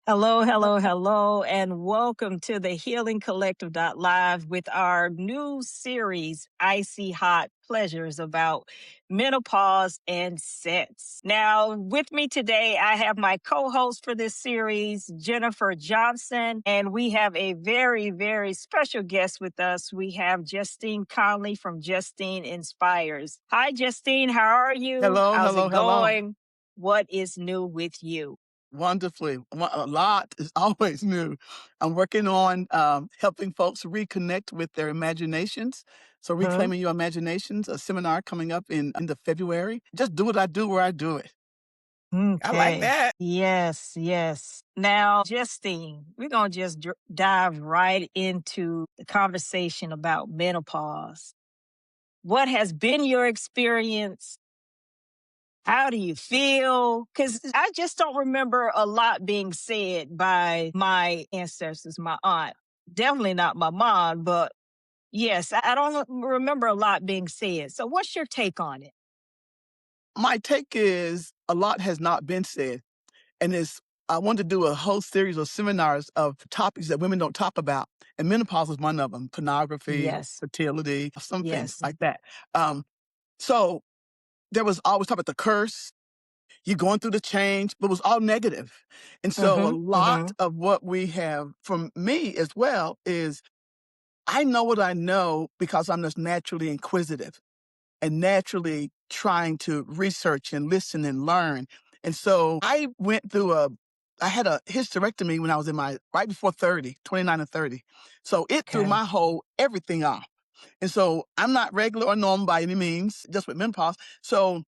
Hello, hello, hello, and welcome to the Healing Collective Live with our new series, Icy Hot Pleasures, about menopause and sex. Now, with me today, I have my co host for this series, Jennifer Johnson, and we have a very, very special guest with us. We have Justine Conley from Justine Inspires. Hi, Justine, how are you? Hello, How's hello, it hello. going? What is new with you? Wonderfully. A lot is always new. I'm working on helping folks reconnect with their imaginations. So, Huh? Reclaiming Your Imaginations, a seminar coming up in end of February. Just do what I do where I do it. I like Okay. that. Yes, yes. Now, Justine, we're going to just dive right into the conversation about menopause. What has been your experience? How do you feel? Because I just don't remember a lot being said by my ancestors, my aunt. Definitely not my mom, but yes, I don't remember a lot being said. So, what's your take on it? My take is a lot has not been said. And I want to do a whole series of seminars of topics that women don't talk about. And menopause is one of them: pornography, Yes, fertility, some things yes. like that. Um, so, there was always talk about the curse, you going through the change, but it was all negative. And so a Mm-hmm. lot Mm-hmm. of what we have from me as well is I know what I know because I'm just naturally inquisitive and naturally trying to research and listen and learn. And so I had a hysterectomy when I was in my right before 30, 29 and 30. So it threw Okay. my whole everything off. And so I'm not regular or normal by any means, just with menopause. So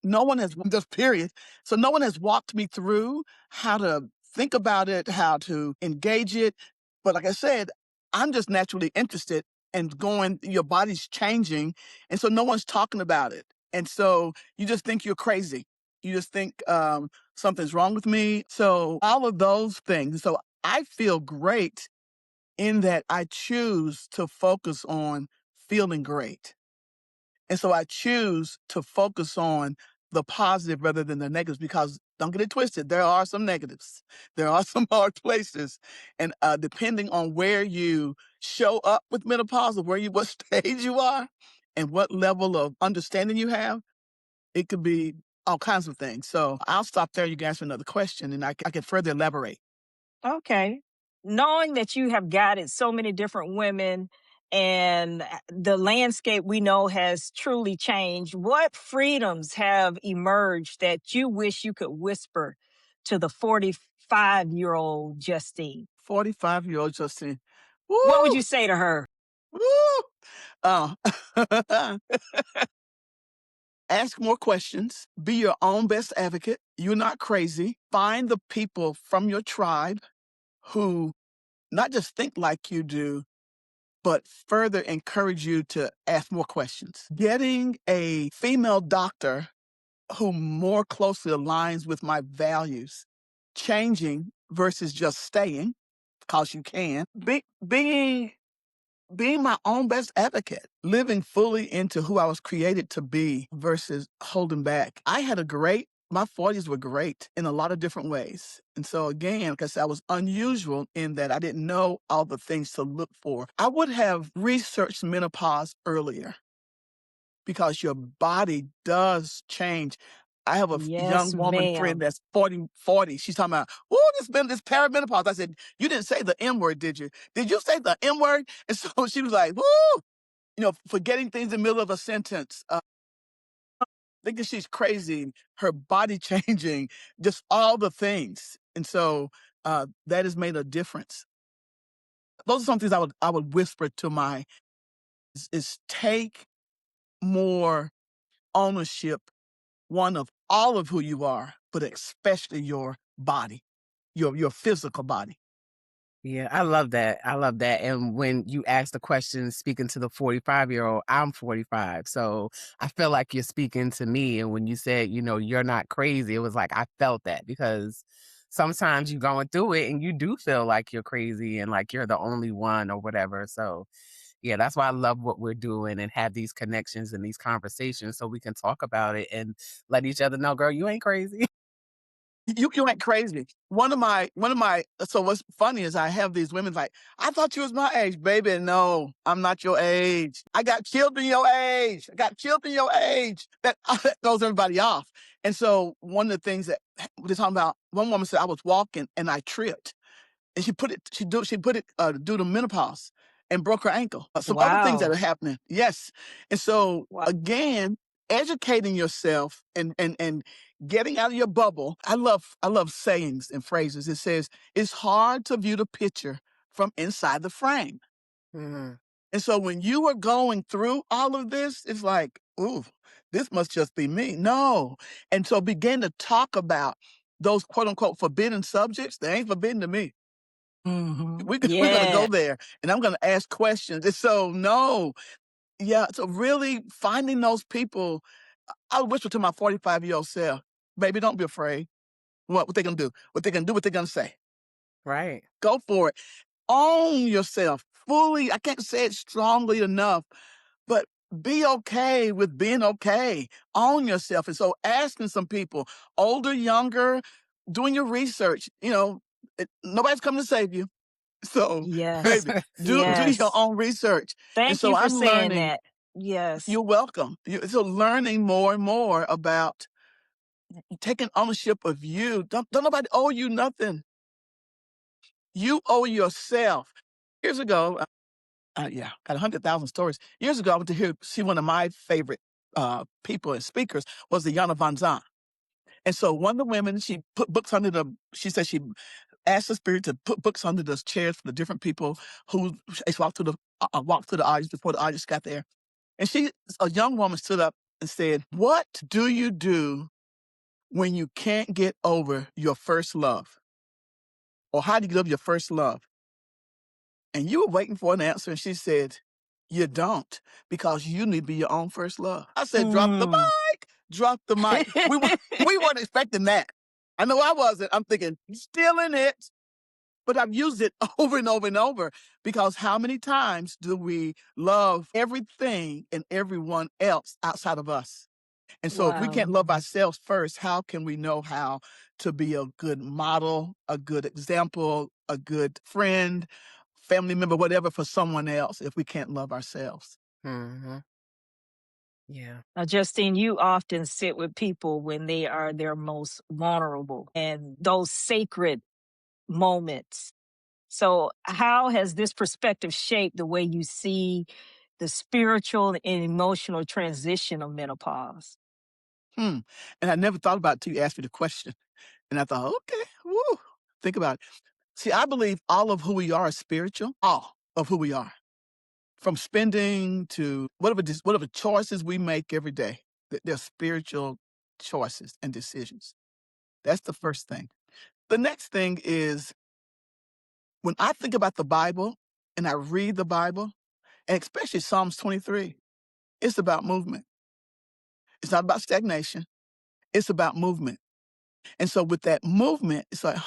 no one has just period. So no one has walked me through how to think about it, how to engage it. But like I said, I'm just naturally interested and going, your body's changing. And so no one's talking about it. And so you just think you're crazy. You just think something's wrong with me. So all of those things. So I feel great in that I choose to focus on feeling great. And so I choose to focus on the positive rather than the negatives because don't get it twisted. There are some negatives. There are some hard places. And depending on where you show up with menopause or what stage you are and what level of understanding you have, it could be all kinds of things. So I'll stop there. You can ask me another question and I can further elaborate. Okay. Knowing that you have guided so many different women and the landscape we know has truly changed, what freedoms have emerged that you wish you could whisper to the 45-year-old Justine? 45-year-old Justine. What would you Woo! say to her? Woo! Uh, Ask more questions. Be your own best advocate. You're not crazy. Find the people from your tribe who not just think like you do, but further encourage you to ask more questions. Getting a female doctor who more closely aligns with my values, changing versus just staying, because you can. Being my own best advocate, living fully into who I was created to be versus holding back. My 40s were great in a lot of different ways. And so again, like I said, I was unusual in that I didn't know all the things to look for. I would have researched menopause earlier because your body does change. I have a Yes, young woman friend ma'am. that's 40. She's talking about, oh, this perimenopause. I said, you didn't say the M word, did you? Did you say the M word? And so she was like, woo, forgetting things in the middle of a sentence, thinking she's crazy, her body changing, just all the things. And so that has made a difference. Those are some things I would whisper to is take more ownership, one of all of who you are, but especially your body, your physical body. Yeah, I love that. I love that. And when you ask the question, speaking to the 45-year-old, I'm 45. So I feel like you're speaking to me. And when you said, you're not crazy, it was like I felt that because sometimes you're going through it and you do feel like you're crazy and like you're the only one or whatever. So yeah, that's why I love what we're doing and have these connections and these conversations so we can talk about it and let each other know, girl, you ain't crazy. You ain't crazy. One of my so what's funny is I have these women like, I thought you was my age, baby. No, I'm not your age. I got children your age. I got children your age. That, that throws everybody off. And so one of the things that they're talking about, one woman said I was walking and I tripped. And she put it due to menopause and broke her ankle. Some other things that Wow. are happening. Yes. And so Wow. again, educating yourself and getting out of your bubble. I love sayings and phrases. It says it's hard to view the picture from inside the frame. Mhm. And so when you are going through all of this, it's like, ooh, this must just be me. No. And so begin to talk about those quote unquote forbidden subjects. They ain't forbidden to me. We're gonna go Yeah. there, and I'm gonna ask questions. And so, no, yeah. So really finding those people. I whisper to my 45-year-old self, "Baby, don't be afraid. What they gonna do? What they gonna do? What they gonna say? Right. Go for it. Own yourself fully. I can't say it strongly enough, but be okay with being okay. Own yourself." And so, asking some people, older, younger, doing your research. Nobody's coming to save you. So, Yes. baby, do your Yes. own research. And Thank so you for I'm saying learning. that. Yes. You're welcome. So learning more and more about taking ownership of you. Don't nobody owe you nothing. You owe yourself. Years ago, yeah, got 100,000 stories. Years ago, I went to see one of my favorite people and speakers was the Yana Van Zant. And so one of the women, she said she asked the spirit to put books under the chairs for the different people who walked through the audience before the audience got there. And a young woman stood up and said, "What do you do when you can't get over your first love? Or how do you get over your first love?" And you were waiting for an answer. And she said, "You don't, because you need to be your own first love." I said, "Drop the Mm. mic, drop the mic." We weren't expecting that. I know I wasn't. I'm thinking, still in it. But I've used it over and over and over, because how many times do we love everything and everyone else outside of us? And so if we can't Wow. love ourselves first, how can we know how to be a good model, a good example, a good friend, family member, whatever for someone else if we can't love ourselves? Mhm. Yeah. Now, Justine, you often sit with people when they are their most vulnerable and those sacred moments. So, how has this perspective shaped the way you see the spiritual and emotional transition of menopause? Hmm. And I never thought about it till you asked me the question. And I thought, okay, woo, think about it. See, I believe all of who we are is spiritual, all of who we are. From spending to whatever choices we make every day, they're spiritual choices and decisions. That's the first thing. The next thing is when I think about the Bible and I read the Bible, and especially Psalms 23, it's about movement. It's not about stagnation. It's about movement. And so with that movement, it's like,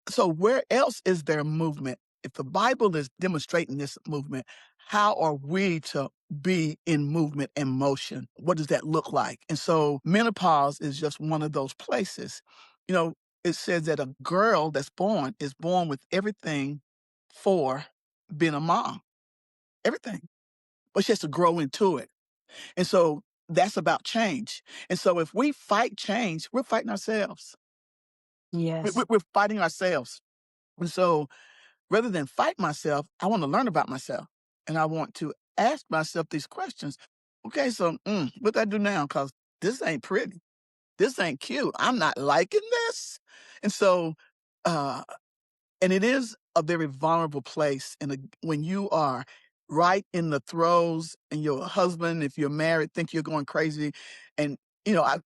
so where else is there movement? If the Bible is demonstrating this movement, how are we to be in movement and motion? What does that look like? And so menopause is just one of those places. You know, it says that a girl that's born is born with everything for being a mom, everything, but she has to grow into it. And so that's about change. And so if we fight change, we're fighting ourselves. Yes. We're fighting ourselves. And so rather than fight myself, I want to learn about myself. And I want to ask myself these questions. Okay, so what do I do now? Because this ain't pretty. This ain't cute. I'm not liking this. And so, uh, and it is a very vulnerable place. And when you are right in the throes and your husband, if you're married, think you're going crazy. And,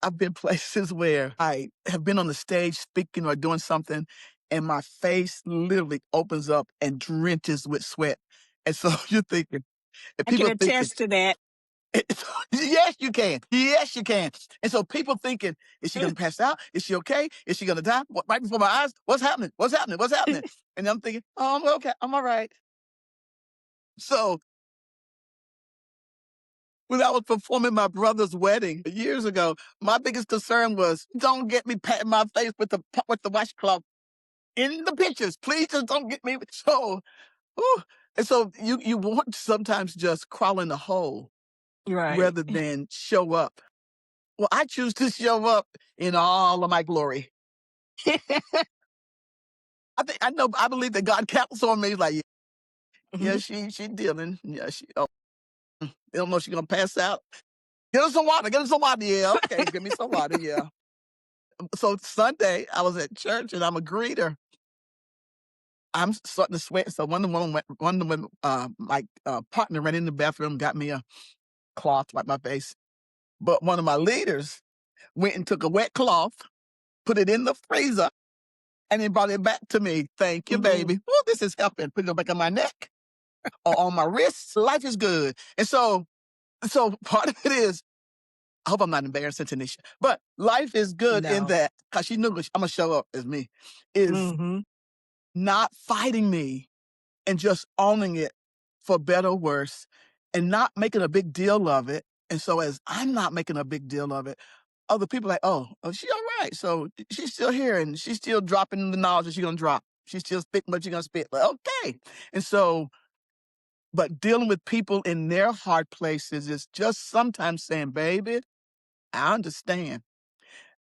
I've been places where I have been on the stage speaking or doing something, and my face literally opens up and drenches with sweat. And so you're thinking, and I can people are thinking, attest to that. yes, you can. Yes, you can. And so people thinking, is she going to pass out? Is she okay? Is she going to die? Right before my eyes? What's happening? What's happening? What's happening? And I'm thinking, oh, I'm okay. I'm all right. So When I was performing my brother's wedding years ago, my biggest concern was don't get me patting my face with the washcloth in the pictures. Please just don't get me. So, ooh. And so you want to sometimes just crawl in the hole Right. rather than show up. Well, I choose to show up in all of my glory. I believe that God counts on me. Like, yeah, Mhm. she dealing. Yeah, they don't know she's gonna pass out. Get her some water. Get her some water. Yeah, okay. Give me some water. Yeah. So Sunday, I was at church and I'm a greeter. I'm starting to sweat. So one of the women, my partner ran in the bathroom, got me a cloth, wipe my face. But one of my leaders went and took a wet cloth, put it in the freezer, and then brought it back to me. Thank you, Mhm. baby. Well, this is helping. Put it back on my neck or on my wrists. Life is good. And so part of it is, I hope I'm not embarrassing Tanisha, but life is good in No. that, because she knew I'm going to show up as me, is Mhm. not fighting me and just owning it for better or worse and not making a big deal of it. And so as I'm not making a big deal of it, other people are like, oh, she all right. So she's still here and she's still dropping the knowledge that she's gonna drop. She's still spitting what she's gonna spit. Like, okay. And so, but dealing with people in their hard places is just sometimes saying, baby, I understand.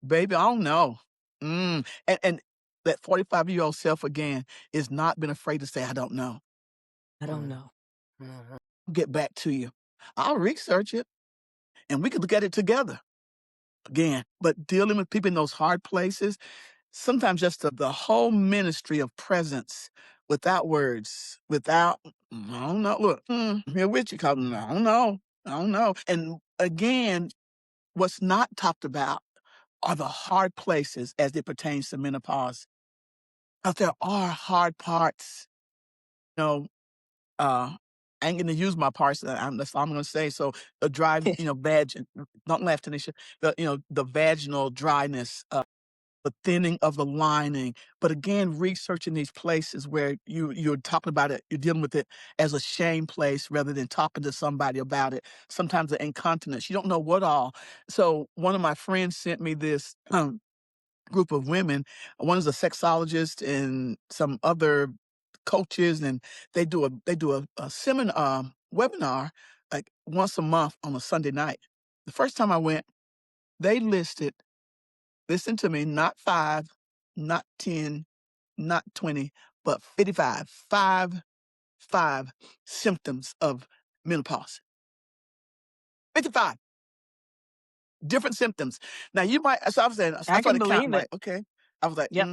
Baby, I don't know. And that 45-year-old self again is not been afraid to say, I don't know. I don't Mhm. know. Mhm. Get back to you. I'll research it and we could look at it together again. But dealing with people in those hard places, sometimes just the whole ministry of presence without words, without, I don't know, look, I'm here with you, cause I don't know. I don't know. And again, what's not talked about are the hard places as it pertains to menopause. Because there are hard parts. You know, I ain't gonna use my parts. That's all I'm gonna say. So the dry, don't laugh, Tanisha. The vaginal dryness, the thinning of the lining. But again, researching these places where you're talking about it, you're dealing with it as a shame place rather than talking to somebody about it. Sometimes the incontinence, you don't know what all. So one of my friends sent me this. Group of women. One is a sexologist and some other coaches, and they do a seminar webinar like once a month on a Sunday night. The first time I went, they listed, listen to me, not 5, not 10, not 20, but 55, 5 symptoms of menopause. 55 different symptoms. Now you might, so I was saying, I I can started counting believe it. like, okay. I was like, Yep.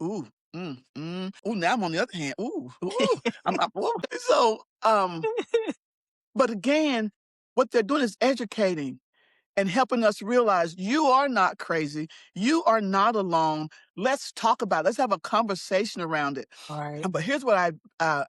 ooh, ooh, now I'm on the other hand. Ooh, ooh. So, but again, what they're doing is educating and helping us realize you are not crazy. You are not alone. Let's talk about it. Let's have a conversation around it. All right. But here's what I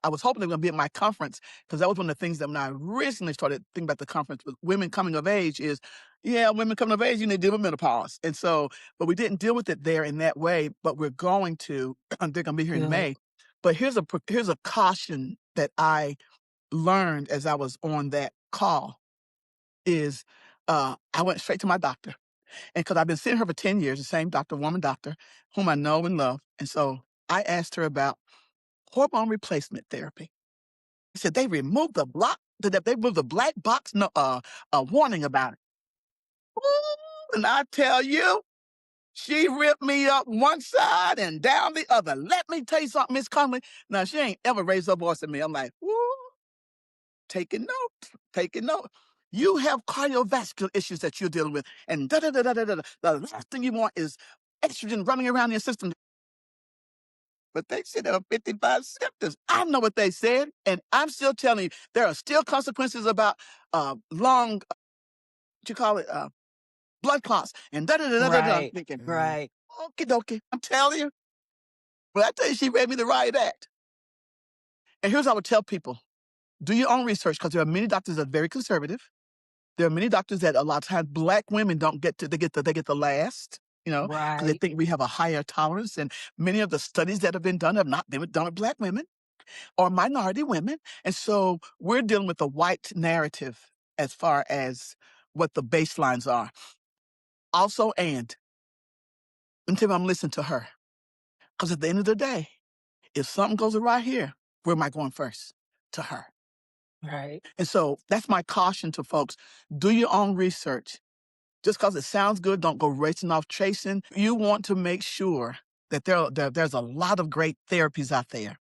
was hoping they were going to be at my conference, because that was one of the things that when I originally started thinking about the conference with women coming of age is, yeah, women coming of age, you need to deal with menopause. And so, but we didn't deal with it there in that way, but we're going to, they're going to be here in Good. May. But here's a caution that I learned as I was on that call is, I went straight to my doctor. And because I've been seeing her for 10 years, the same doctor, woman doctor, whom I know and love. And so I asked her about hormone replacement therapy. He said they removed they removed the black box no, warning about it. Ooh, and I tell you, she ripped me up one side and down the other. Let me tell you something, Miss Conley. Now she ain't ever raised her voice at me. I'm like, woo, taking note, taking note. You have cardiovascular issues that you're dealing with, and da da da da da da. The last thing you want is estrogen running around your system. But they said there are 55 symptoms. I know what they said, and I'm still telling you, there are still consequences about long, what you call it, blood clots, and da da da da da da. I'm Right. thinking, Mhm. Right. okie dokie. I'm telling you. But I tell you, she read me the riot act. And here's what I would tell people: do your own research, because there are many doctors that are very conservative. There are many doctors that a lot of times Black women don't get to. They get the last. Because they Right. think we have a higher tolerance, and many of the studies that have been done have not been done with Black women or minority women. And so we're dealing with the white narrative as far as what the baselines are. Also, and until I'm listening to her. Because at the end of the day, if something goes awry here, where am I going first? To her. Right. And so that's my caution to folks. Do your own research. Just because it sounds good, don't go racing off chasing. You want to make sure that there's a lot of great therapies out there.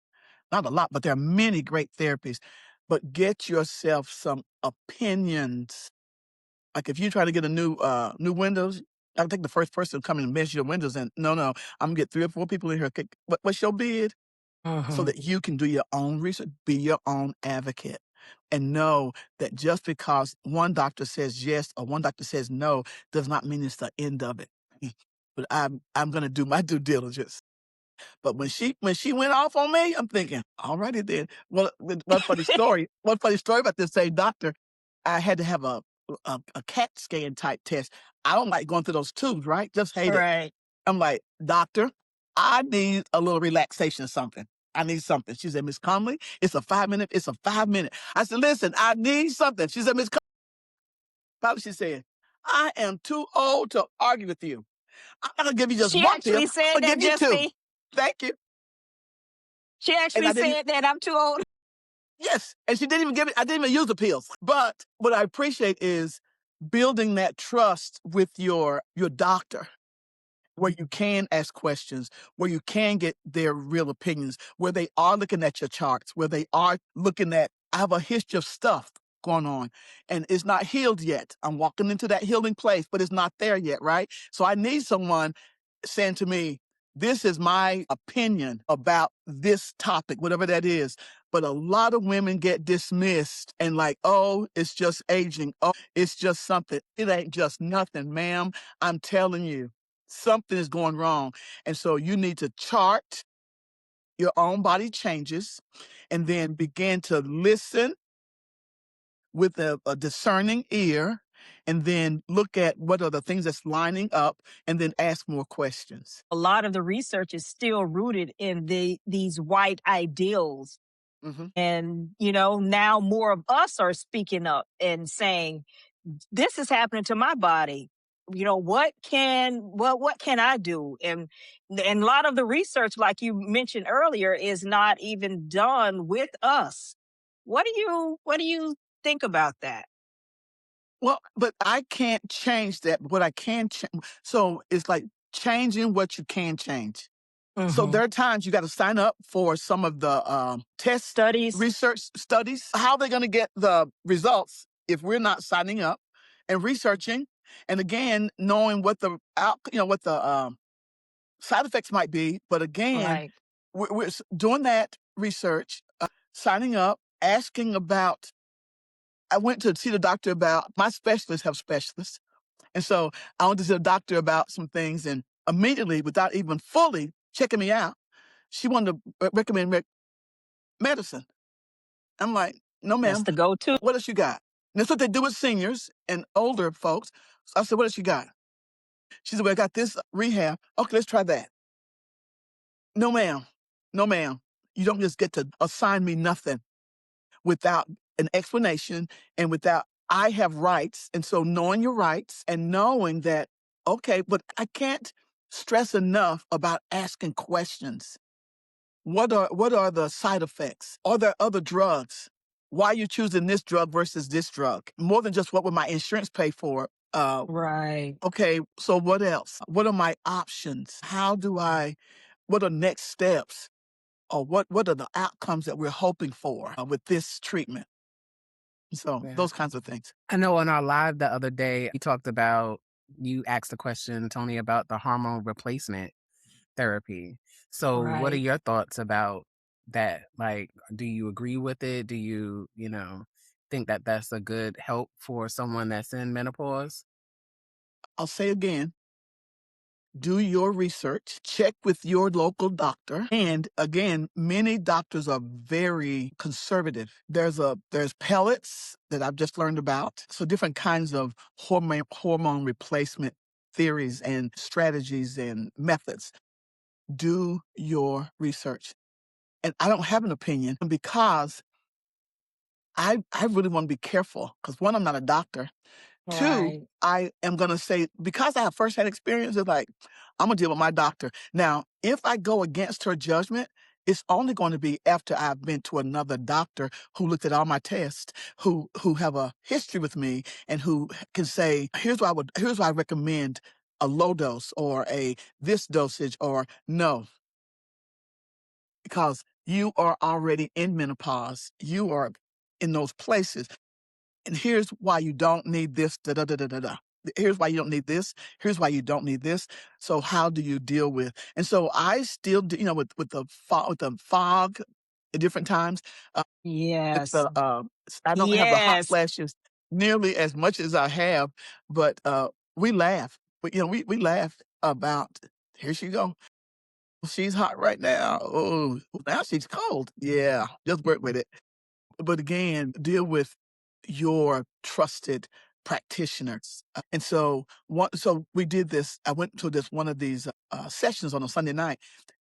Not a lot, but there are many great therapies. But get yourself some opinions. Like if you try to get a new windows, I think the first person to come in and measure your windows, and no, I'm gonna get 3 or 4 people in here. Okay, what's your bid? So Mm-hmm. that you can do your own research, be your own advocate, and know that just because one doctor says yes or one doctor says no does not mean it's the end of it. But I'm gonna do my due diligence. But when she went off on me, I'm thinking, all righty then. Well, one funny story. One funny story about this same doctor. I had to have a CAT scan type test. I don't like going through those tubes, right? Just hate it. Right. I'm like, doctor, I need a little relaxation or something. I need something. She said, Miss Conley, it's a 5 minute. It's a 5 minute. I said, listen, I need something. She said, Miss Conley, she said, I am too old to argue with you. I'm not gonna give you just She one pill. actually I'm said gonna that, give you two. Justine. Thank you. She And actually I didn't. said that I'm too old. Yes, and she didn't even give it. I didn't even use the pills. But what I appreciate is building that trust with your doctor, where you can ask questions, where you can get their real opinions, where they are looking at your charts, where they are looking at, I have a history of stuff going on and it's not healed yet. I'm walking into that healing place, but it's not there yet, right? So I need someone saying to me, this is my opinion about this topic, whatever that is. But a lot of women get dismissed and like, oh, it's just aging. Oh, it's just something. It ain't just nothing, ma'am. I'm telling you, something is going wrong. And so you need to chart your own body changes and then begin to listen with a discerning ear and then look at what are the things that's lining up and then ask more questions. A lot of the research is still rooted in these white ideals. Mhm. And, you know, now more of us are speaking up and saying, this is happening to my body. You know, what can I do? And a lot of the research, like you mentioned earlier, is not even done with us. What do you think about that? Well, but I can't change that. But what I can change, so it's like changing what you can change. So Hmm. there are times you got to sign up for some of the test Studies, research studies. How are they going to get the results if we're not signing up and researching? And again, knowing what the what the side effects might be. But again, right? we're doing that research, signing up, asking about. I went to see the doctor about my specialists have specialists. And so I went to see the doctor about some things and immediately, without even fully checking me out, she wanted to recommend medicine. I'm like, no, That's ma'am. the go-to. What else you got? And that's what they do with seniors and older folks. So I said, what else you got? She said, well, I got this rehab. Okay, let's try that. No, ma'am. No, ma'am. You don't just get to assign me nothing without an explanation and without I have rights. And so knowing your rights and knowing that, okay, but I can't stress enough about asking questions. What are the side effects? Are there other drugs? Why are you choosing this drug versus this drug? More than just what would my insurance pay for? Right. Okay, so what else? What are my options? What are next steps? Or what are the outcomes that we're hoping for with this treatment? So Yeah. those kinds of things. I know on our live the other day, you talked about, you asked the question, Tony, about the hormone replacement therapy. So what are Right. your thoughts about that? Like, do you agree with it? Do you, think that that's a good help for someone that's in menopause? I'll say again, do your research, check with your local doctor. And again, many doctors are very conservative. There's pellets that I've just learned about. So different kinds of hormone replacement theories and strategies and methods. Do your research. And I don't have an opinion because I really want to be careful because one, I'm not a doctor. Two, Right. I am gonna say because I have firsthand experience, it's like I'm gonna deal with my doctor. Now, if I go against her judgment, it's only going to be after I've been to another doctor who looked at all my tests, who have a history with me, and who can say, here's why I recommend a low dose or a this dosage or no, because you are already in menopause. You are in those places. And here's why you don't need this, da da da da da da. Here's why you don't need this. Here's why you don't need this. So how do you deal with? And so I still do, with the fog at different times, with Yes. the I don't have the hot Yes. flashes nearly as much as I have, but we laugh. We laugh about here she go. She's hot right now. Oh, now she's cold. Yeah, just work with it. But again, deal with your trusted practitioners. And so we did this. I went to this one of these sessions on a Sunday night,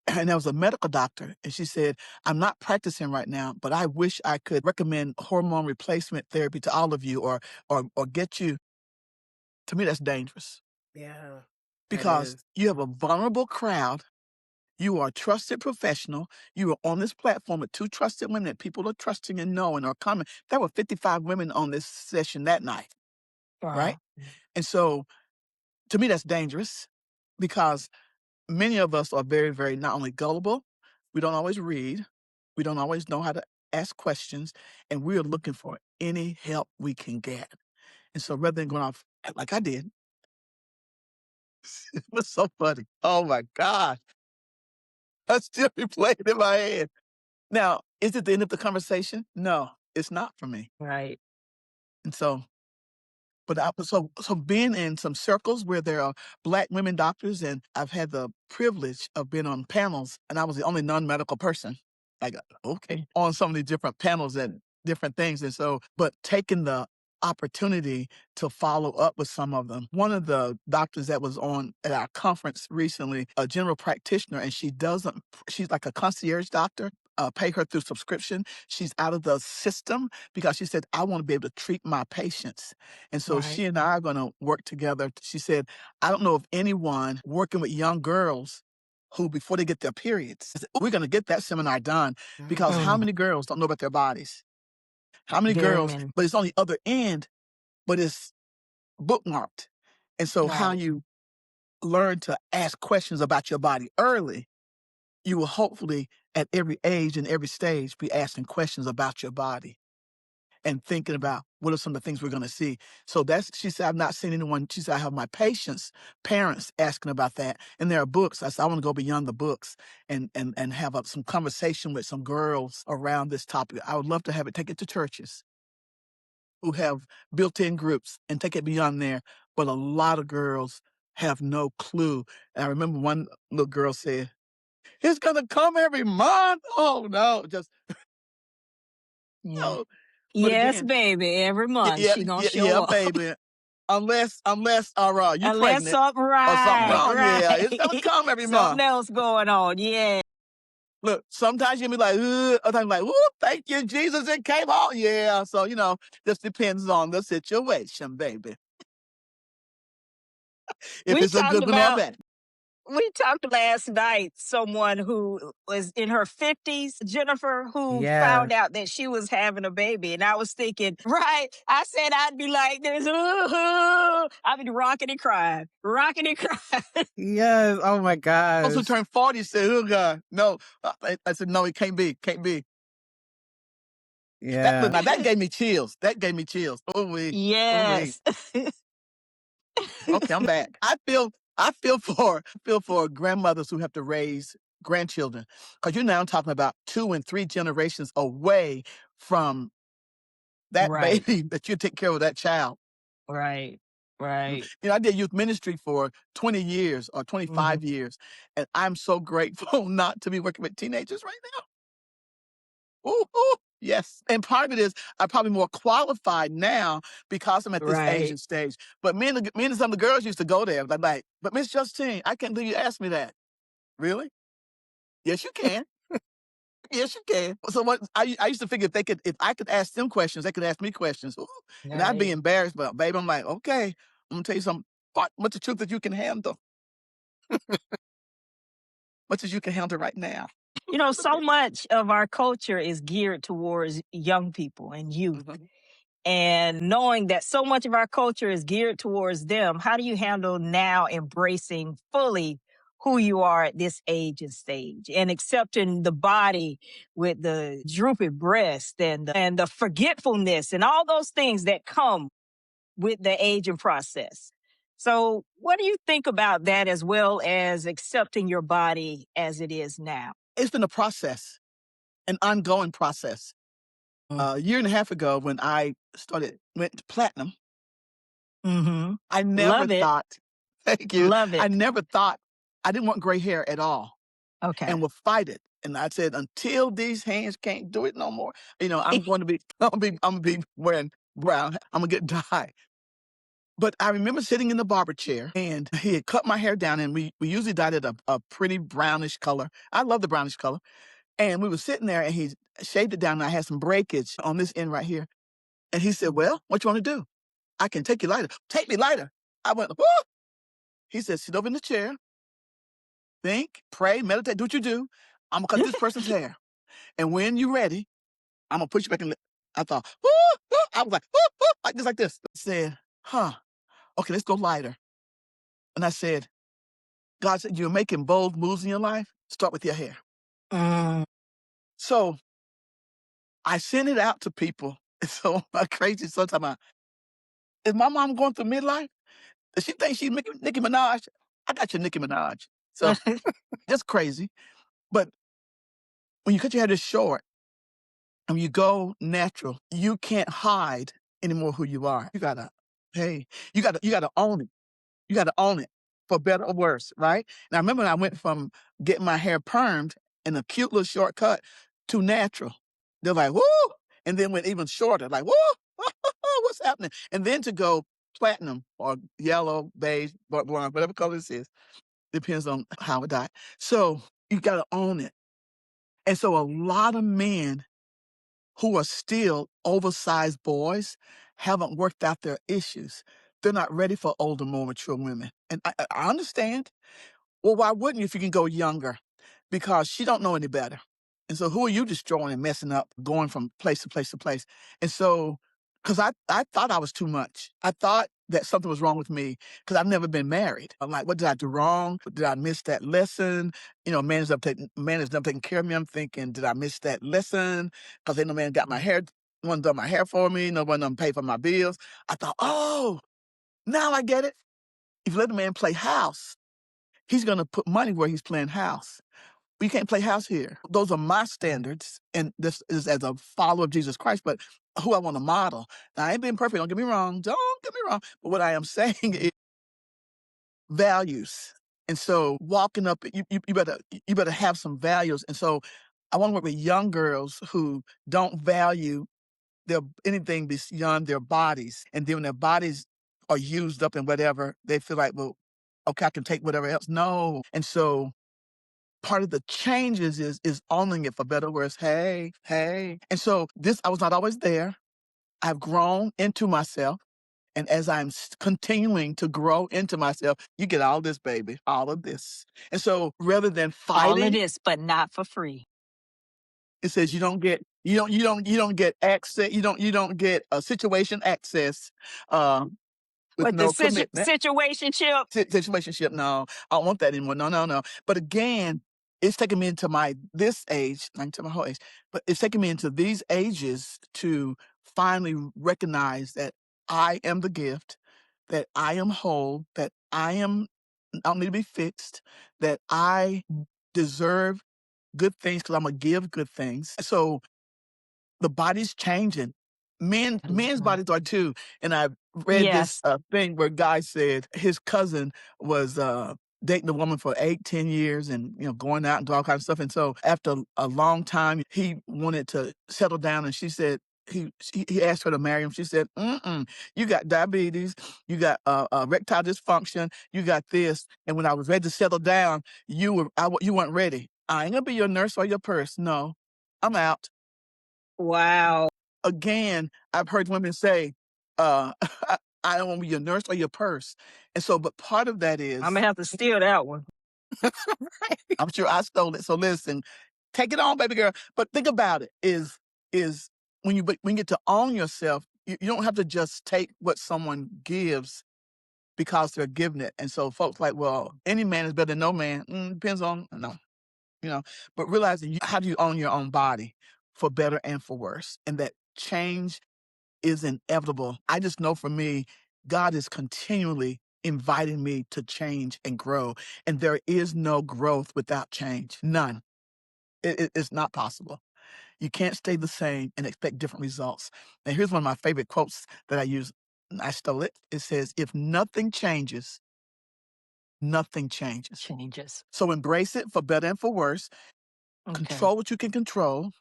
and there was a medical doctor, and she said, "I'm not practicing right now, but I wish I could recommend hormone replacement therapy to all of you, or get you." To me, that's dangerous Yeah, that because is. you have a vulnerable crowd. You are a trusted professional. You are on this platform with two trusted women that people are trusting and knowing are coming. There were 55 women on this session that night, right? Wow. And so to me, that's dangerous because many of us are very, very not only gullible, we don't always read, we don't always know how to ask questions, and we're looking for any help we can get. And so rather than going off like I did, it was so funny. Oh my God. I still replay it in my head. Now, is it the end of the conversation? No, it's not for me. Right. And so, so being in some circles where there are Black women doctors, and I've had the privilege of being on panels, and I was the only non-medical person. Like, okay, on some of these different panels and different things. And so, but taking the opportunity to follow up with some of them. One of the doctors that was on at our conference recently, a general practitioner, and she's like a concierge doctor. Pay her through subscription. She's out of the system because she said, I want to be able to treat my patients. And so Right. she and I are going to work together. She said, I don't know of anyone working with young girls who, before they get their periods, we're going to get that seminar done because how Mm. many girls don't know about their bodies? How many Very girls, many. but it's on the other end, but it's bookmarked. And so how Right. you learn to ask questions about your body early, you will hopefully at every age and every stage be asking questions about your body and thinking about what are some of the things we're going to see. So she said, I've not seen anyone. She said, I have my patients, parents asking about that. And there are books. I said, I want to go beyond the books and have some conversation with some girls around this topic. I would love to have it, take it to churches who have built-in groups and take it beyond there. But a lot of girls have no clue. And I remember one little girl said, it's going to come every month. Oh no, just Yeah. no. But Yes, again, baby. Every month yeah, she gonna yeah, show yeah, up. baby. Unless, you Unless pregnant something or something right, wrong, yeah, it's gonna right. come every Something month. else going on. Yeah. Look, sometimes you'll be like, ugh, other times like, ooh, thank you, Jesus, it came on. Yeah. So, just depends on the situation, baby. If We it's a talked good one or a about bad. we talked last night, someone who was in her 50s, Jennifer, who Yeah. found out that she was having a baby. And I was thinking, right, I said I'd be like this. I'd be rocking and crying. Yes. Oh my Those who gosh. turn 40 say, oh God, no. I said, no, it can't be, can't be. Yeah. Now that gave me chills. That gave me chills. Oh, we. Yes. Okay, I'm back. I feel for grandmothers who have to raise grandchildren because you're now talking about 2 and 3 generations away from that Right, baby that you take care of that child. right, right. I did youth ministry for 20 years or Hmm. 25 years, and I'm so grateful not to be working with teenagers right now. Ooh, ooh, yes. And part of it is I'm probably more qualified now because I'm at this age Right. and stage. But me and some of the girls used to go there. Like, but Miss Justine, I can't believe you asked me that. Really? Yes, you can. Yes, you can. So what I used to figure if I could ask them questions, they could ask me questions. Ooh, and I'd be Right. embarrassed, but baby, I'm like, okay, I'm gonna tell you something. What's the truth that you can handle? Much as you can handle right now. You know, so much of our culture is geared towards young people and youth. Mhm. And knowing that so much of our culture is geared towards them, how do you handle now embracing fully who you are at this age and stage and accepting the body with the droopy breast and the forgetfulness and all those things that come with the aging process? So, what do you think about that as well as accepting your body as it is now? It's been a process, an ongoing process. A year and a half ago, when I went to platinum, Mm-hmm. I never Love it. thought, thank you, Love I it. never thought, I didn't want gray hair at all and Okay. would fight it. And I said, until these hands can't do it no more, I'm going to be, I'm gonna be wearing brown. I'm gonna get dyed. But I remember sitting in the barber chair and he had cut my hair down and we usually dyed it a pretty brownish color. I love the brownish color. And we were sitting there and he shaved it down and I had some breakage on this end right here. And he said, well, what you want to do? I can take you lighter. Take me lighter. I went, whoo! He said, sit over in the chair, think, pray, meditate, do what you do. I'm gonna cut this person's hair. And when you're ready, I'm gonna put you back in. I thought, whoo, whoo. I was like, whoo, whoo, like this. I said, huh, okay, let's go lighter. And I said, God said, you're making bold moves in your life. Start with your hair. Mm. So I sent it out to people. So my crazy sometimes, is my mom going through midlife? Does she think she's Nicki Minaj? I got your Nicki Minaj. So just crazy. But when you cut your hair this short and you go natural, you can't hide anymore who you are. Hey, you gotta own it. You gotta own it for better or worse, right? And I remember when I went from getting my hair permed in a cute little shortcut to natural. They're like, woo! And then went even shorter, like, woo! What's happening? And then to go platinum or yellow, beige, blonde, whatever color this is, depends on how it died. So you gotta own it. And so a lot of men who are still oversized boys haven't worked out their issues. They're not ready for older, more mature women. And I understand. Well, why wouldn't you if you can go younger? Because she don't know any better. And so who are you destroying and messing up, going from place to place to place? And so, because I thought I was too much. I thought that something was wrong with me because I've never been married. I'm like, what did I do wrong? Did I miss that lesson? Man has never taken care of me. I'm thinking, did I miss that lesson? Because ain't no man got my hair, no one done my hair for me. No one done paid for my bills. I thought, oh, now I get it. If you let a man play house, he's going to put money where he's playing house. We can't play house here. Those are my standards, and this is as a follower of Jesus Christ, but who I want to model. Now, I ain't being perfect, don't get me wrong. Don't get me wrong. But what I am saying is values. And so walking up, you better have some values. And so I want to work with young girls who don't value anything beyond their bodies. And then when their bodies are used up and whatever, they feel like, well, okay, I can take whatever else. No. And so part of the changes is owning it for better or worse. Hey, hey. And so I was not always there. I've grown into myself. And as I'm continuing to grow into myself, you get all this, baby, all of this. And so rather than All of fighting, this, but not for free. it says you don't get access, you don't get a situation access uh, with But the no commitment. situationship, Situationship, no, I don't want that anymore. No, no, no. But again, it's taking me into this age, not into my whole age, but it's taking me into these ages to finally recognize that I am the gift, that I am whole, that I don't need to be fixed, that I deserve good things because I'm gonna give good things. So the body's changing. Men's bodies are too. And I read this yes. thing where a guy said his cousin was dating a woman for 8, 10 years and going out and do all kinds of stuff. And so after a long time, he wanted to settle down and she said he asked her to marry him. She said, you got diabetes, you got erectile dysfunction, you got this. And when I was ready to settle down, you weren't ready. I ain't gonna be your nurse or your purse. No. I'm out. Wow. Again, I've heard women say, I don't want to be your nurse or your purse. And so, but part of that I'm is, gonna have to steal that one. I'm sure I stole it. So listen, take it on, baby girl. But think about it is when you get to own yourself, you don't have to just take what someone gives because they're giving it. And so folks like, well, any man is better than no man. Depends on, no, you know, but realizing how do you own your own body for better and for worse? And that change is inevitable. I just know for me, God is continually inviting me to change and grow. And there is no growth without change. None. It's not possible. You can't stay the same and expect different results. And here's one of my favorite quotes that I use. I stole it. It says, if nothing changes, nothing changes. Changes. So embrace it for better and for worse. Okay. Control what you can control.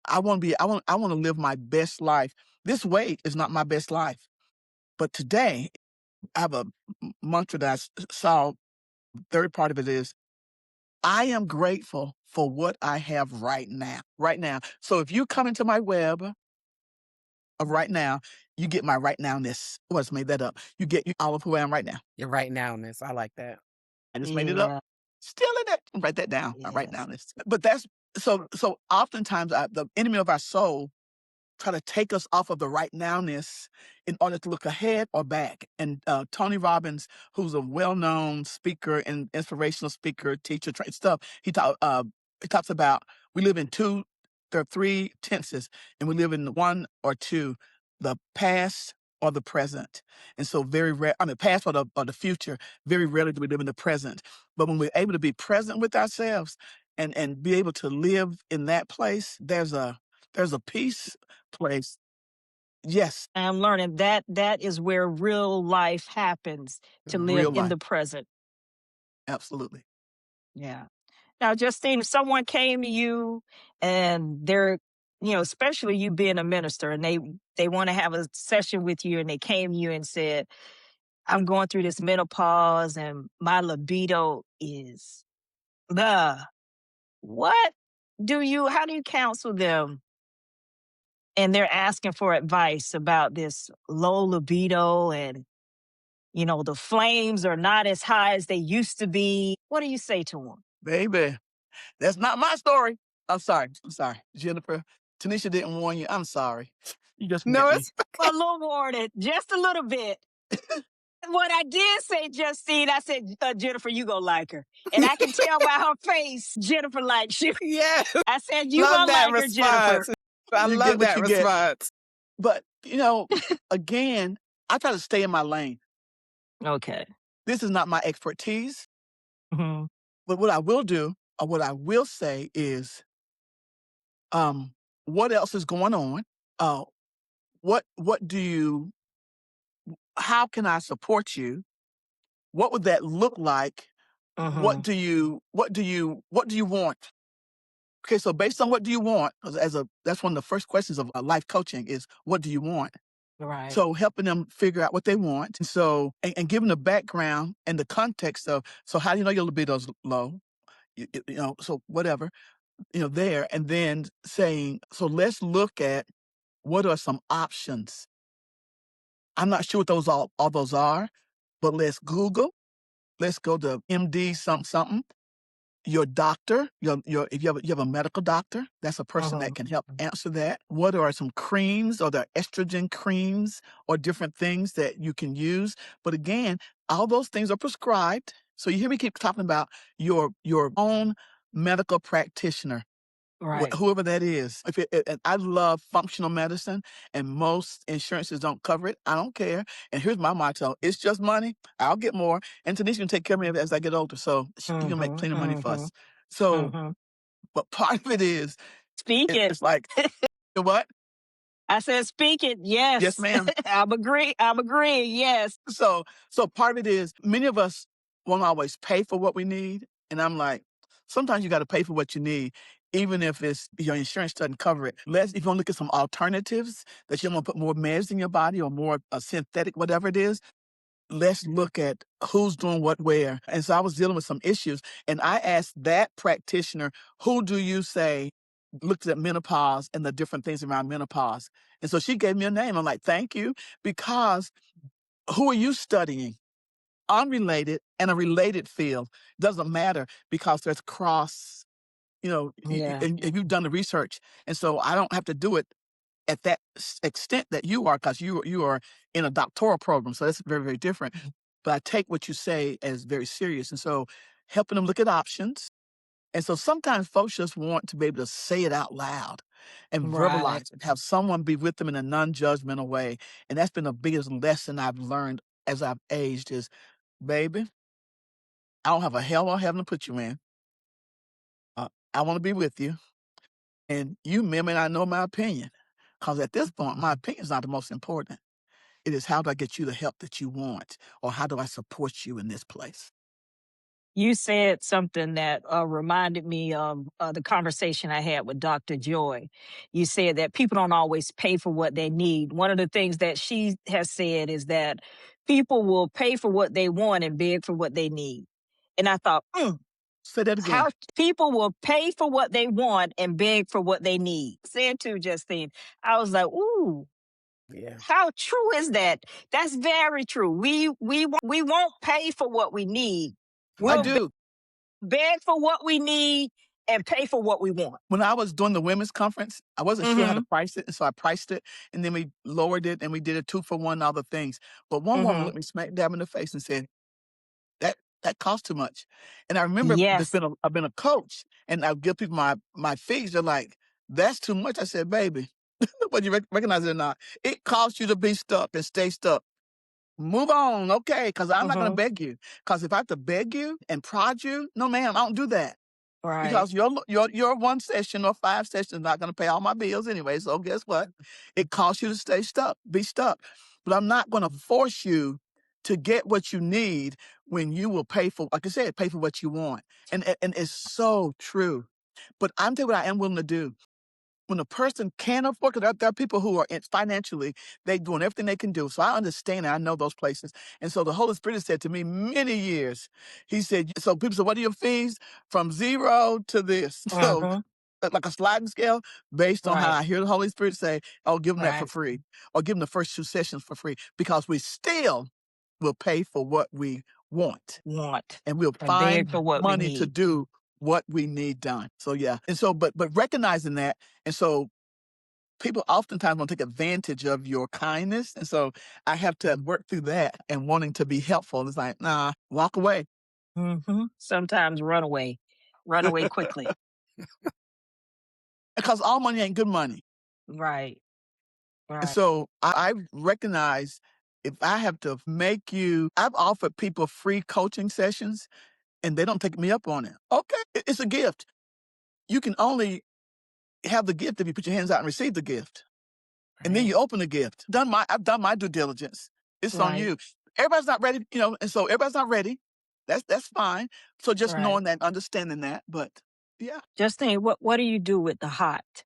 I want to live my best life. This weight is not my best life. But today, I have a mantra that I saw. The third part of it is, I am grateful for what I have right now. Right now. So if you come into my web of right now, you get my right nowness. Oh, I just made that up. You get all of who I am right now. Your right nowness. I like that. I just made it up. Yeah. Still in it. Write that down. My right Yes. nowness. But that's so oftentimes the enemy of our soul try to take us off of the right nowness in order to look ahead or back. And Tony Robbins, who's a well-known speaker and inspirational speaker, teacher, stuff, he talks about we live in there are three tenses, and we live in one or two, the past or the present. And so very rare, past or the future, very rarely do we live in the present. But when we're able to be present with ourselves and be able to live in that place, there's a peace place. Yes, I'm learning that is where real life happens, to live real Mhm. in life. the present. Absolutely. Yeah. Now, Justine, if someone came to you and they're, especially you being a minister, and they want to have a session with you, and they came to you and said, I'm going through this menopause and my libido is the what how do you counsel them? And they're asking for advice about this low libido, and the flames are not as high as they used to be. What do you say to them? Baby, that's not my story. I'm sorry. I'm sorry. Jennifer, Tanisha didn't warn you. I'm sorry. You just No, met me. it's A little warning, just a little bit. What I did say, Justine, I said, Jennifer, you gonna like her. And I can tell by her face, Jennifer likes you. yeah. I said, you Love gonna that like her, Jennifer. response. I You get love what that you get. response. But, again, I try to stay in my lane. Okay. This is not my expertise. Hmm. But what I will do, or what I will say is, what else is going on? Uh, what do you, how can I support you? What would that look like? Hmm. What do you want? Okay, so based on what do you want, that's one of the first questions of life coaching is, what do you want? Right. So helping them figure out what they want. And so, and giving the background and the context of, so how do you know your libido's low? So whatever, there, and then saying, so let's look at what are some options. I'm not sure what all those are, but let's Google, let's go to MD something. Your doctor, if you have a medical doctor, that's a person Hmm. that can help answer that. What are some creams, or the estrogen creams, or different things that you can use? But again, all those things are prescribed. So you hear me keep talking about your own medical practitioner, Right. whoever that is. And I love functional medicine, and most insurances don't cover it. I don't care. And here's my motto: it's just money. I'll get more, and Tanisha can take care of me as I get older. So you can make Hmm. plenty of money for Hmm. us. So, Hmm. but part of it is, Speak it. it's like, you know what? I said, speak it. Yes, Yes. ma'am. I'm agree. I'm agreeing. Yes. So part of it is, many of us won't always pay for what we need. And I'm like, sometimes you got to pay for what you need, even if your insurance doesn't cover it. If you want to look at some alternatives, that you don't want to put more meds in your body, or more synthetic, whatever it is, let's look at who's doing what where. And so I was dealing with some issues, and I asked that practitioner, who do you say looked at menopause and the different things around menopause. And so she gave me a name. I'm like, thank you, because who are you studying? Unrelated and a related field doesn't matter, because there's cross, Yeah. and you've done the research. And so I don't have to do it at that extent that you are, because you are in a doctoral program. So that's very, very different. But I take what you say as very serious. And so helping them look at options. And so sometimes folks just want to be able to say it out loud and Right. verbalize it, have someone be with them in a non-judgmental way. And that's been the biggest lesson I've learned as I've aged is, baby, I don't have a hell or heaven to put you in. I want to be with you. And you may not know my opinion, because at this point, my opinion is not the most important. It is, how do I get you the help that you want? Or how do I support you in this place? You said something that reminded me of the conversation I had with Dr. Joy. You said that people don't always pay for what they need. One of the things that she has said is that people will pay for what they want and beg for what they need. And I thought, Say that again. how people will pay for what they want and beg for what they need. Said to Justine. I was like, ooh, Yeah. how true is that? That's very true. We won't pay for what we need. I We'll do. beg for what we need and pay for what we want. When I was doing the women's conference, I wasn't sure how to Mm-hmm. price it. And so I priced it, and then we lowered it, and we did a 2-for-1 other things. But one woman Mm-hmm. looked me smack dab in the face and said, that costs too much. And I remember Yes. I've been a coach, and I give people my fees. They're like, that's too much. I said, baby, whether you recognize it or not, it costs you to be stuck and stay stuck. Move on, okay? Because I'm not going to Mm-hmm. beg you. Because if I have to beg you and prod you, no, ma'am, I don't do that. Right. Because your 1 session or 5 sessions is not going to pay all my bills anyway. So guess what? It costs you to stay stuck, be stuck. But I'm not going to force you to get what you need when you will pay for, like I said, pay for what you want. And it's so true. But I'm telling you what I am willing to do. When a person can afford, because there are people who are financially, they doing everything they can do. So I understand, and I know those places. And so the Holy Spirit said to me many years, he said, so people say, what are your fees? From 0 to this. So Mm-hmm. like a sliding scale, based on how Right. I hear the Holy Spirit say, oh, give them that for Right. free, or give them the first 2 sessions for free, because we still will pay for what we want, Want and we'll and beg find for what we money to need. do what we need done. So yeah. And so, but recognizing that, and so people oftentimes want to take advantage of your kindness. And so I have to work through that and wanting to be helpful. It's like, nah, walk away. Mm-hmm. Sometimes run away quickly. Because all money ain't good money. Right. And Right. so I recognize, if I have to make you, I've offered people free coaching sessions and they don't take me up on it. Okay, it's a gift. You can only have the gift if you put your hands out and receive the gift. And then Right. you open the gift. I've done my due diligence. It's on Right. you. Everybody's not ready, and so everybody's not ready. That's fine. So just Right. knowing that, understanding that, but yeah. Justine, what do you do with the hot?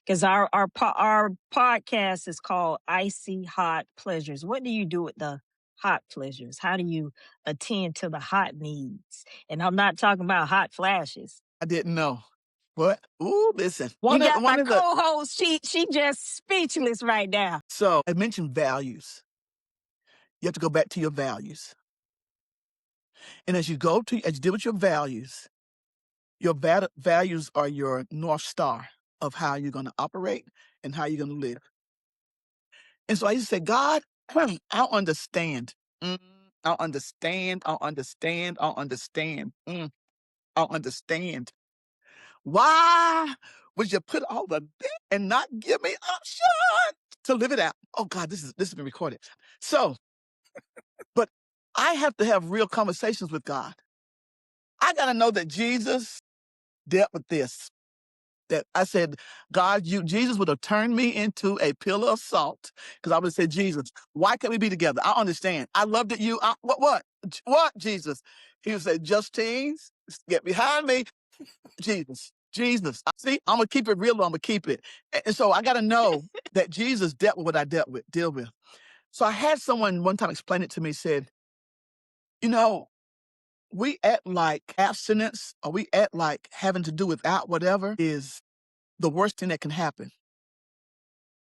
Because our podcast is called Icy Hot Pleasures. What do you do with the hot pleasures? How do you attend to the hot needs? And I'm not talking about hot flashes. I didn't know. But ooh, listen. You got my One of the co-host. She just speechless right now. so I mentioned values. You have to go back to your values. And as you deal with your values, values are your North Star of how you're going to operate and how you're going to live. And so I used to say, God, I don't understand. I don't understand. I don't understand. I don't understand. I don't understand. Why would you put all the and not give me option to live it out? Oh God, this has been recorded. So, but I have to have real conversations with God. I gotta know that Jesus dealt with this. That I said, God, Jesus would have turned me into a pillar of salt, because I would have said, Jesus, why can't we be together? I understand. I loved it. What, Jesus? He would say, Justine, get behind me. Jesus. See, I'm gonna keep it real. I'm gonna keep it. And so I gotta know that Jesus dealt with what I deal with. So I had someone one time explain it to me, said, you know, we act like abstinence or we act like having to do without whatever is the worst thing that can happen.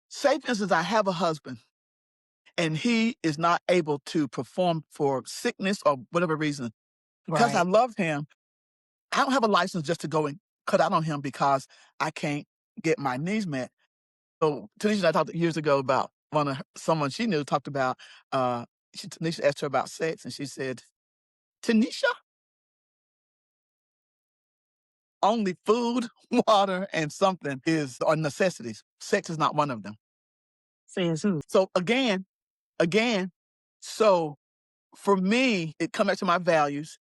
Say, for instance, I have a husband and he is not able to perform for sickness or whatever reason. Because I Right. love him, I don't have a license just to go and cut out on him because I can't get my needs met. So Tanisha and I talked years ago about someone she knew talked about, Tanisha asked her about sex and she said, Tanisha, only food, water, and something are necessities. Sex is not one of them. Says who? So again, so for me, it comes back to my values.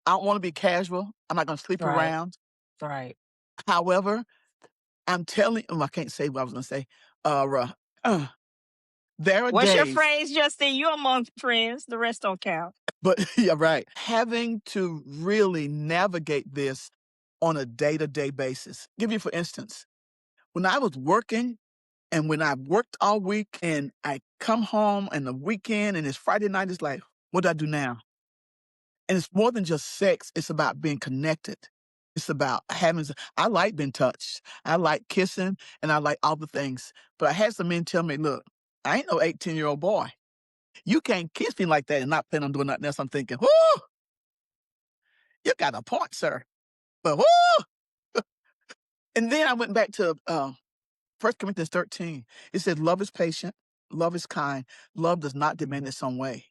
I don't want to be casual. I'm not going to sleep Right. around. Right. However, I'm telling I can't say what I was going to say. Uh, there are What's your days, phrase, Justine? You among friends. The rest don't count. but yeah, right. Having to really navigate this on a day-to-day basis. Give you, for instance, when I was working and when I worked all week and I come home and the weekend and it's Friday night, it's like, what do I do now? And it's more than just sex. It's about being connected. It's about I like being touched. I like kissing and I like all the things. But I had some men tell me, look, I ain't no 18-year-old boy. You can't kiss me like that and not plan on doing nothing else. I'm thinking, whoo, you got a point, sir. But whoo! And then I went back to 1 Corinthians 13. It says, love is patient, love is kind, love does not demand its own way.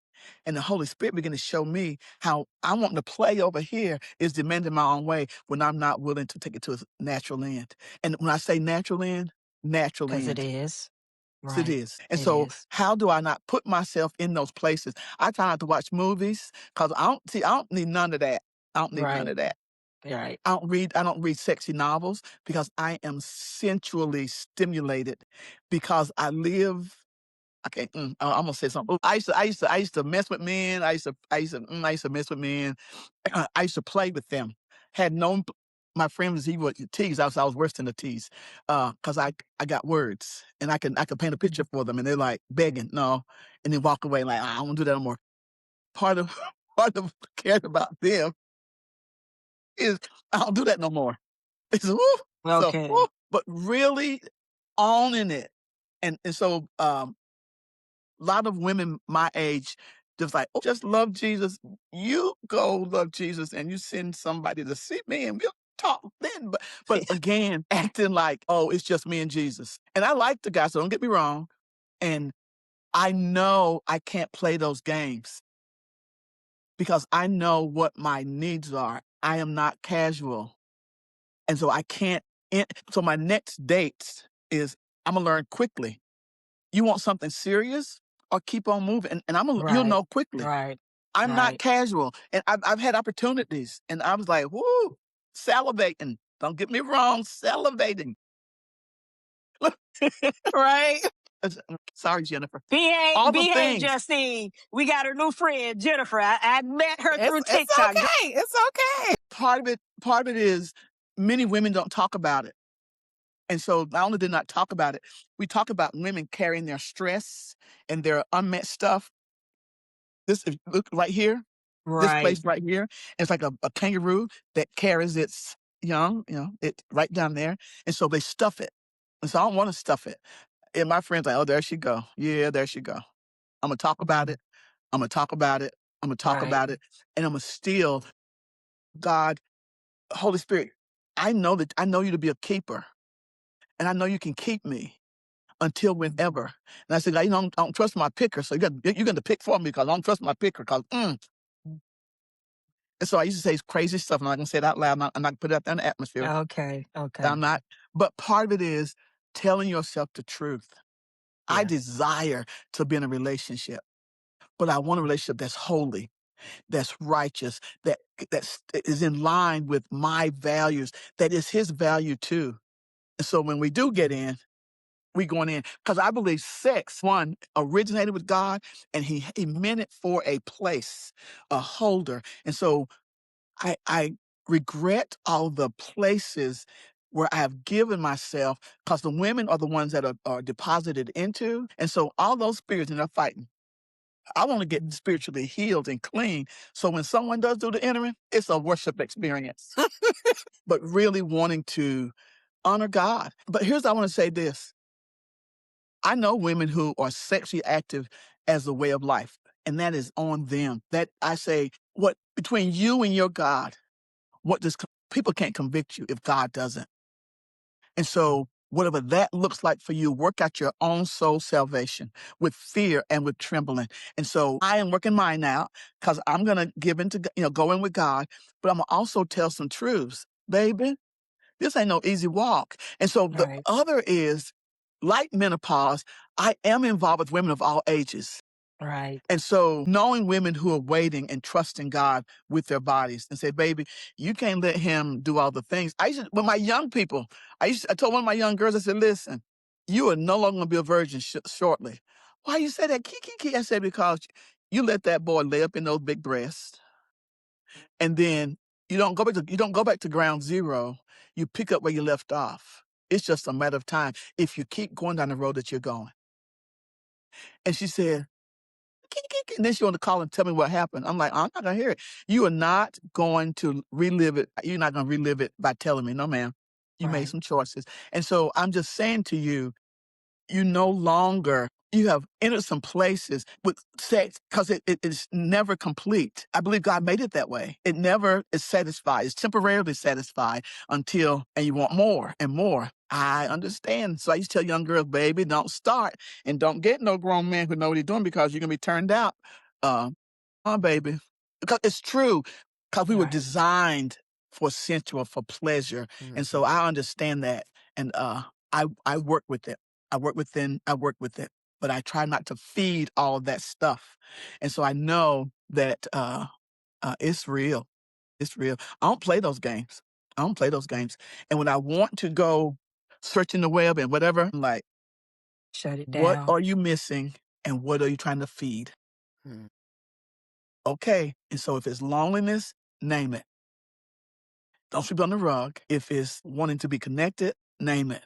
And the Holy Spirit began to show me how I want to play over here is demanding my own way when I'm not willing to take it to its natural end. And when I say natural end, natural Because it end. is. Yes, it Right. is. And It so is. how do I not put myself in those places? I try not to watch movies because I don't need none of that. I don't need none Right. of that. Right. I don't read sexy novels because I am sensually stimulated because I live. Okay, I'm gonna say something. I used to mess with men. I used to mess with men. I used to play with them. Had known my friends he would tease. I was worse than the tease, because I got words and I could paint a picture for them, and they're like begging no, and then walk away like I don't want to do that no more. Part of part of caring about them is I don't do that no more. It's woo, so Okay. woo, but really owning it, and so a lot of women my age just like, oh, just love Jesus. You go love Jesus and you send somebody to see me and we'll talk then. But again, acting like, oh, it's just me and Jesus. And I like the guy, so don't get me wrong. And I know I can't play those games because I know what my needs are. I am not casual. And so I can't. So my next date is I'm going to learn quickly. You want something serious or keep on moving? And you'll Right. know quickly. Right. I'm not Right. casual. And I've had opportunities and I was like, whoo, salivating. Don't get me wrong, salivating. Right? Sorry, Jennifer. All the Behave, things. Justine. We got a new friend, Jennifer. I met her through It's TikTok. okay. It's okay. Part of it is many women don't talk about it. And so not only did not talk about it, we talk about women carrying their stress and their unmet stuff. Look right here, this Right. place right here, it's like a kangaroo that carries its young, it right down there. And so they stuff it. And so I don't want to stuff it. And my friends like, oh, there she go. Yeah, there she go. I'm gonna talk about it. I'm gonna talk about it. I'm gonna talk Right. about it. And I'm gonna still, God, Holy Spirit, I know you to be a keeper. And I know you can keep me until whenever. And I said, God, I don't trust my picker. So you're gonna pick for me because I don't trust my picker. Because And so I used to say crazy stuff. I'm not gonna say it out loud. I'm not gonna put it out there in the atmosphere. Okay. Okay. I'm not. But part of it is telling yourself the truth. I Yeah. desire to be in a relationship, but I want a relationship that's holy, that's righteous, that is in line with my values, that is his value too. And so when we do get in, we going in because I believe sex, one, originated with God, and he meant it for a place, a holder. And so I regret all the places where I have given myself because the women are the ones that are deposited into. And so all those spirits, and they're fighting. I want to get spiritually healed and clean. So when someone does do the entering, it's a worship experience, but really wanting to honor God. But here's, I want to say this. I know women who are sexually active as a way of life, and that is on them. That I say, what between you and your God, what does people can't convict you if God doesn't. And so whatever that looks like for you, work out your own soul salvation with fear and with trembling. And so I am working mine out because I'm going to give into, go in with God, but I'm going to also tell some truths. Baby, this ain't no easy walk. And so the Right. other is, like menopause, I am involved with women of all ages. Right. And so knowing women who are waiting and trusting God with their bodies and say, baby, you can't let him do all the things. With my young people, I told one of my young girls, I said, listen, you are no longer going to be a virgin shortly. Why you say that? Kiki. I said, because you let that boy lay up in those big breasts, and then you don't go back to ground zero. You pick up where you left off. It's just a matter of time if you keep going down the road that you're going. And she said, and then she wanted to call and tell me what happened. I'm like, I'm not going to hear it. You are not going to relive it. You're not going to relive it by telling me, no, ma'am. You made Right. some choices. And so I'm just saying to you, you no longer, you have entered some places with sex because it is never complete. I believe God made it that way. It never is satisfied. It's temporarily satisfied and you want more and more. I understand. So I used to tell young girls, baby, don't start and don't get no grown man who know what he's doing because you're going to be turned out. Baby. Because it's true. Because we were Right. designed for sensual, for pleasure. And so I understand that. And I work with it. I work with it. But I try not to feed all of that stuff. And so I know that it's real. It's real. I don't play those games. I don't play those games. And when I want to go searching the web and whatever, I'm like, Shut it what down. are you missing? And what are you trying to feed? Mm. Okay. And so if it's loneliness, name it. Don't sweep it on the rug. If it's wanting to be connected, name it.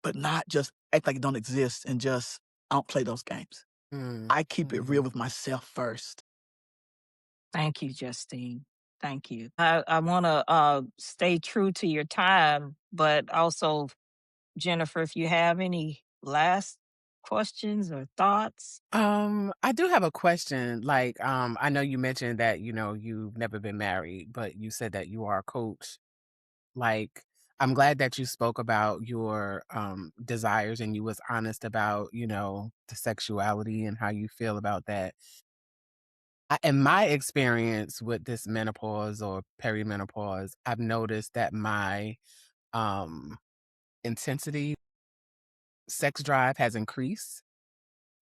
But not just act like it don't exist and just, I don't play those games. Mm. I keep it real with myself first. Thank you, Justine. Thank you. I want to stay true to your time, but also, Jennifer, if you have any last questions or thoughts. I do have a question. Like, I know you mentioned that, you've never been married, but you said that you are a coach. Like, I'm glad that you spoke about your desires and you was honest about, the sexuality and how you feel about that. In my experience with this menopause or perimenopause, I've noticed that my um intensity, sex drive has increased.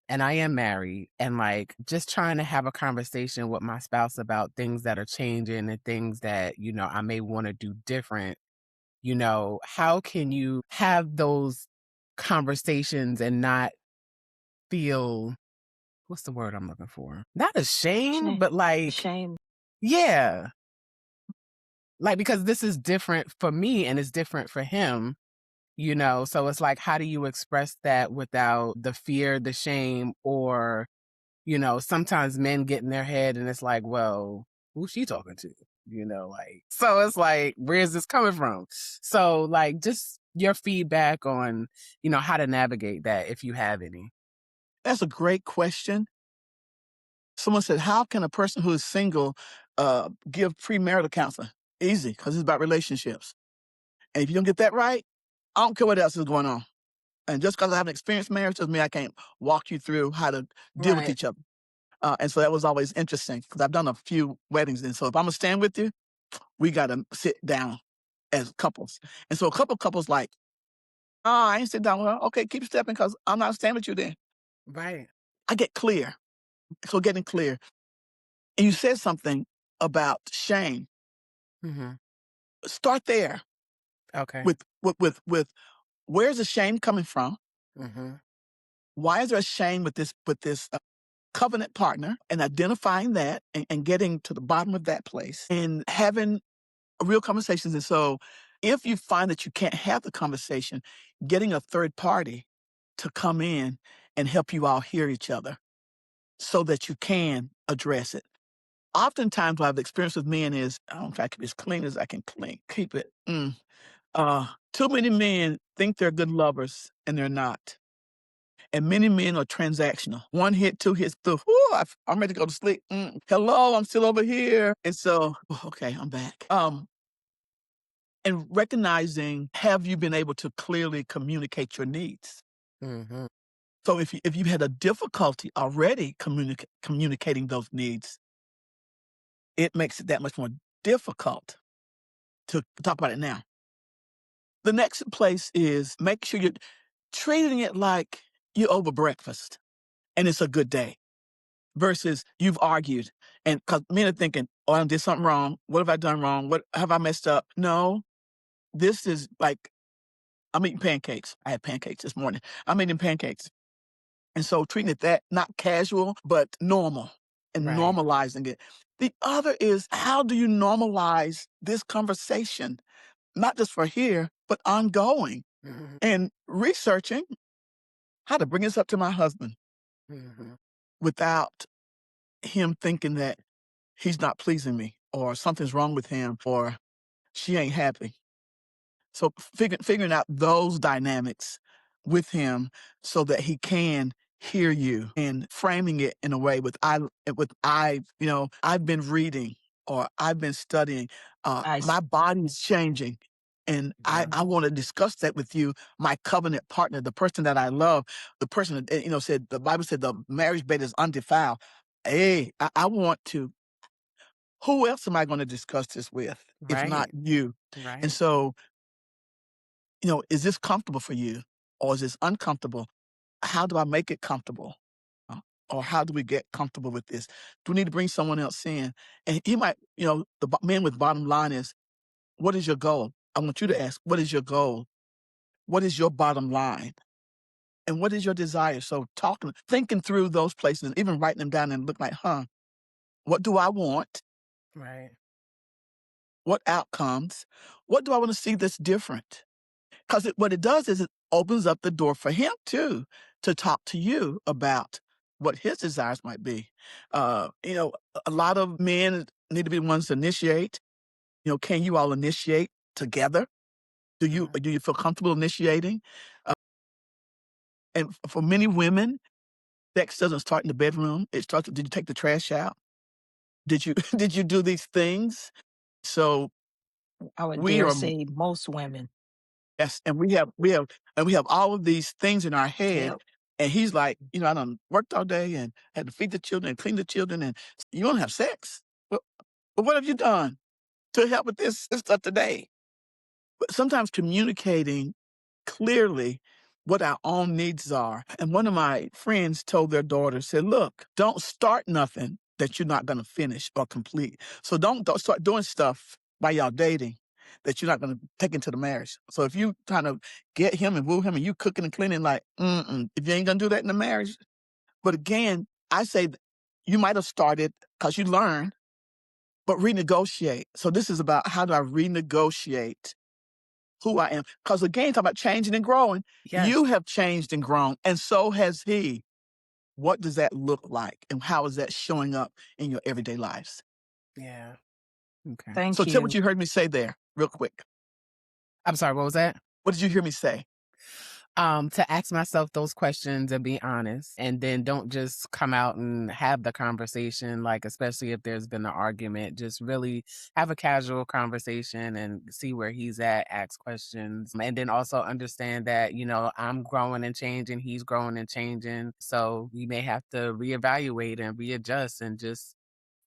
And I am married, and like just trying to have a conversation with my spouse about things that are changing and things that, I may want to do different. How can you have those conversations and not feel, what's the word I'm looking for? Not ashamed, Shame. but like, Shame. yeah, like because this is different for me and it's different for him. So it's like, how do you express that without the fear, the shame, or sometimes men get in their head and it's like, well, who's she talking to? So it's like, where's this coming from? So like, just your feedback on, how to navigate that if you have any. That's a great question. Someone said, how can a person who is single give premarital counseling? Easy, because it's about relationships. And if you don't get that right, I don't care what else is going on. And just because I haven't experienced marriage doesn't mean I can't walk you through how to deal with Right. each other. And so that was always interesting because I've done a few weddings. And so if I'm going to stand with you, we got to sit down as couples. And so a couple couples like, oh, I ain't sit down with her. Okay, keep stepping because I'm not standing with you then. Right. I get clear. So getting clear. And you said something about shame. Mm-hmm. Start there Okay. with where's the shame coming from? Mm-hmm. Why is there a shame with this covenant partner, and identifying that and getting to the bottom of that place and having real conversations. And so if you find that you can't have the conversation, getting a third party to come in and help you all hear each other. so that you can address it. Oftentimes, what I've experienced with men is, I don't know if I keep it as clean as I can keep it. Too many men think they're good lovers and they're not. And many men are transactional. One hit, two hits, through. I'm ready to go to sleep. Hello, I'm still over here. And so, okay, I'm back. And recognizing, have you been able to clearly communicate your needs? Mhm. So if you had a difficulty already communicating those needs, it makes it that much more difficult to talk about it now. The next place is make sure you're treating it like you're over breakfast and it's a good day versus you've argued. And because men are thinking, oh, I did something wrong. What have I done wrong? What have I messed up? No, this is like, I'm eating pancakes. I had pancakes this morning. I'm eating pancakes. And so treating it that, not casual, but normal and Right. normalizing it. The other is, how do you normalize this conversation? Not just for here, but ongoing, Mhm. and researching how to bring this up to my husband Mhm. without him thinking that he's not pleasing me or something's wrong with him or she ain't happy. So figuring out those dynamics with him so that he can hear you and framing it in a way I've been reading or I've been studying. I My body's changing. And Yeah. I want to discuss that with you, my covenant partner, the person that I love, the person that, said, the Bible said the marriage bed is undefiled. Hey, I want to, who else am I going to discuss this with if not Right. you? And Right. so, is this comfortable for you or is this uncomfortable? How do I make it comfortable? Uh, or how do we get comfortable with this? Do we need to bring someone else in? And he might, man with bottom line is, what is your goal? I want you to ask, what is your goal? What is your bottom line? And what is your desire? So thinking through those places, and even writing them down and look like, what do I want? Right. What outcomes? What do I want to see that's different? Because what it does is it opens up the door for him too to talk to you about what his desires might be. A lot of men need to be the ones to initiate. Can you all initiate together? Mhm. Do you feel comfortable initiating? Uh, and for many women, sex doesn't start in the bedroom. It starts. Did you take the trash out? Did you did you do these things? So I would we dare are. say most women. Yes, and we have all of these things in our head, Yep. and he's like, I done worked all day and had to feed the children and clean the children, and you want to have sex? But what have you done to help with this stuff today? But sometimes communicating clearly what our own needs are. And one of my friends told their daughter, said, look, don't start nothing that you're not going to finish or complete. So don't start doing stuff while y'all dating that you're not going to take into the marriage. So if you kind of get him and woo him and you cooking and cleaning, like, if you ain't going to do that in the marriage. But again, I say you might have started because you learned, but renegotiate. So this is about, how do I renegotiate who I am? Because again, talking about changing and growing, Yes. you have changed and grown, and so has he. What does that look like, and how is that showing up in your everyday lives? Yeah. Okay. So Thank tell what you. you heard me say there, real quick. I'm sorry, what was that? What did you hear me say? To ask myself those questions and be honest, and then don't just come out and have the conversation, like, especially if there's been an argument, just really have a casual conversation and see where he's at, ask questions, and then also understand that, I'm growing and changing, he's growing and changing. So we may have to reevaluate and readjust and just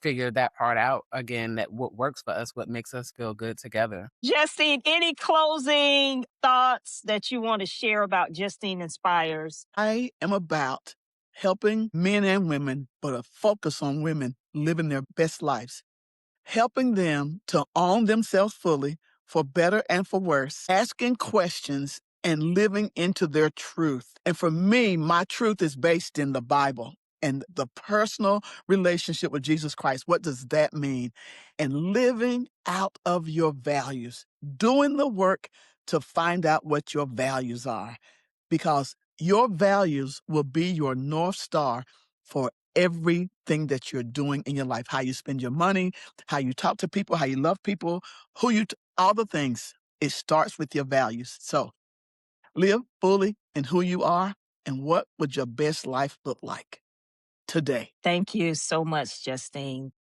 figure that part out again, that what works for us, what makes us feel good together. Justine, any closing thoughts that you want to share about Justine Inspires? I am about helping men and women, but a focus on women living their best lives, helping them to own themselves fully for better and for worse, asking questions and living into their truth. And for me, my truth is based in the Bible and the personal relationship with Jesus Christ. What does that mean? And living out of your values, doing the work to find out what your values are, because your values will be your North Star for everything that you're doing in your life, how you spend your money, how you talk to people, how you love people, all the things. It starts with your values. So live fully in who you are, and what would your best life look like today? Thank you so much, Justine.